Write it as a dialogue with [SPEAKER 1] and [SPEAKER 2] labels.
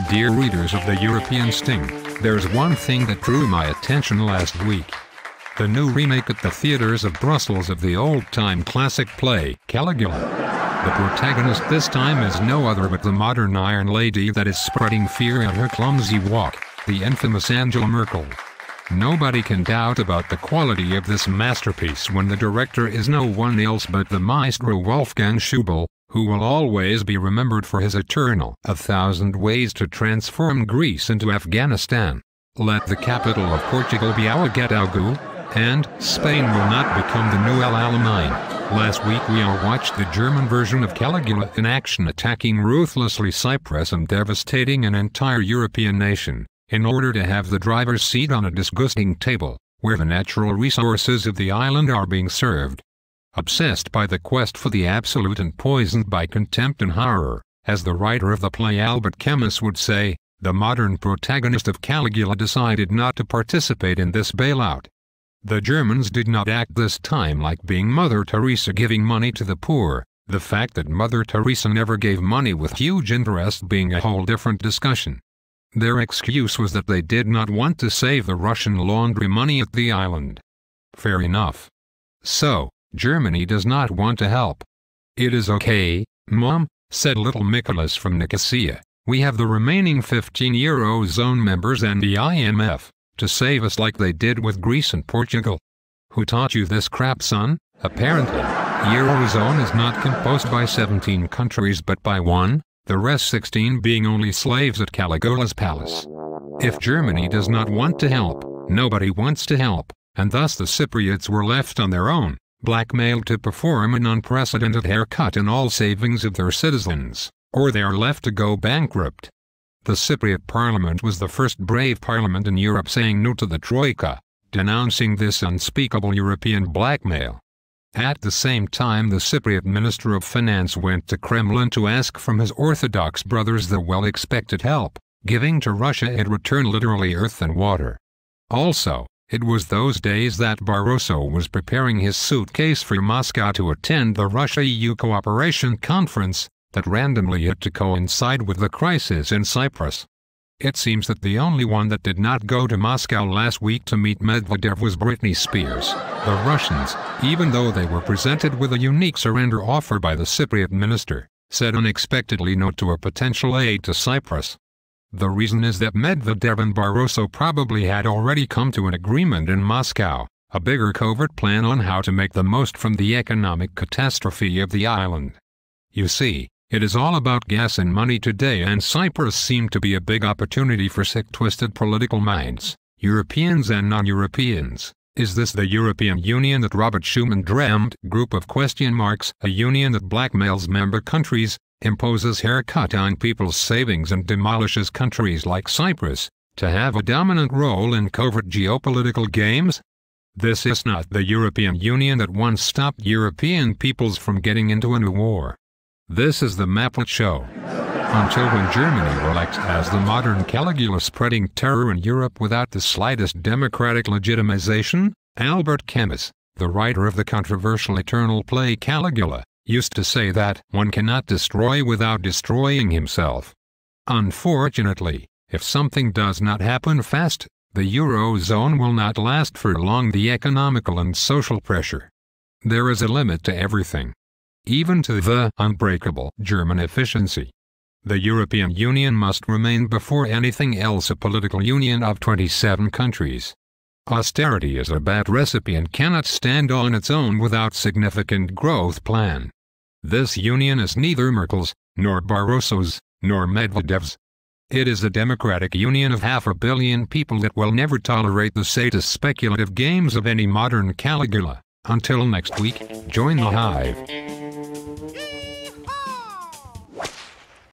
[SPEAKER 1] Dear readers of the European Sting, there's one thing that drew my attention last week. The new remake at the theaters of Brussels of the old-time classic play, Caligula. The protagonist this time is no other but the modern Iron Lady that is spreading fear in her clumsy walk, the infamous Angela Merkel. Nobody can doubt about the quality of this masterpiece when the director is no one else but the maestro Wolfgang Schuman, who will always be remembered for his eternal "A Thousand Ways to Transform Greece into Afghanistan," "Let the Capital of Portugal be Ouagadougou," and "Spain will not become the new El Alamein." Last week we all watched the German version of Caligula in action, attacking ruthlessly Cyprus and devastating an entire European nation, in order to have the driver's seat on a disgusting table, where the natural resources of the island are being served. Obsessed by the quest for the absolute and poisoned by contempt and horror, as the writer of the play Albert Camus would say, the modern protagonist of Caligula decided not to participate in this bailout. The Germans did not act this time like being Mother Teresa giving money to the poor, the fact that Mother Teresa never gave money with huge interest being a whole different discussion. Their excuse was that they did not want to save the Russian laundry money at the island. Fair enough. So, Germany does not want to help. "It is okay, Mom," said little Nicholas from Nicosia. "We have the remaining 15 Eurozone members and the IMF to save us like they did with Greece and Portugal." "Who taught you this crap, son?" Apparently, Eurozone is not composed by 17 countries but by one, the rest 16 being only slaves at Caligula's palace. If Germany does not want to help, nobody wants to help, and thus the Cypriots were left on their own, blackmailed to perform an unprecedented haircut in all savings of their citizens, or they are left to go bankrupt. The Cypriot parliament was the first brave parliament in Europe saying no to the Troika, denouncing this unspeakable European blackmail. At the same time, the Cypriot Minister of Finance went to Kremlin to ask from his Orthodox brothers the well-expected help, giving to Russia in return literally earth and water. Also, it was those days that Barroso was preparing his suitcase for Moscow to attend the Russia-EU cooperation conference, that randomly hit to coincide with the crisis in Cyprus. It seems that the only one that did not go to Moscow last week to meet Medvedev was Britney Spears. The Russians, even though they were presented with a unique surrender offer by the Cypriot minister, said unexpectedly no to a potential aid to Cyprus. The reason is that Medvedev and Barroso probably had already come to an agreement in Moscow, a bigger covert plan on how to make the most from the economic catastrophe of the island. You see, it is all about gas and money today, and Cyprus seemed to be a big opportunity for sick, twisted political minds, Europeans and non-Europeans. Is this the European Union that Robert Schuman dreamed? Group of question marks. A union that blackmails member countries, imposes haircut on people's savings and demolishes countries like Cyprus, to have a dominant role in covert geopolitical games? This is not the European Union that once stopped European peoples from getting into a new war. This is the Muppet Show. Until when Germany will act as the modern Caligula spreading terror in Europe without the slightest democratic legitimization? Albert Camus, the writer of the controversial eternal play Caligula, used to say that one cannot destroy without destroying himself. Unfortunately, if something does not happen fast, the Eurozone will not last for long. The economical and social pressure. There is a limit to everything, even to the unbreakable German efficiency. The European Union must remain before anything else a political union of 27 countries. Austerity is a bad recipe and cannot stand on its own without significant growth plan. This union is neither Merkel's, nor Barroso's, nor Medvedev's. It is a democratic union of 500 million people that will never tolerate the sadist speculative games of any modern Caligula. Until next week, join the hive.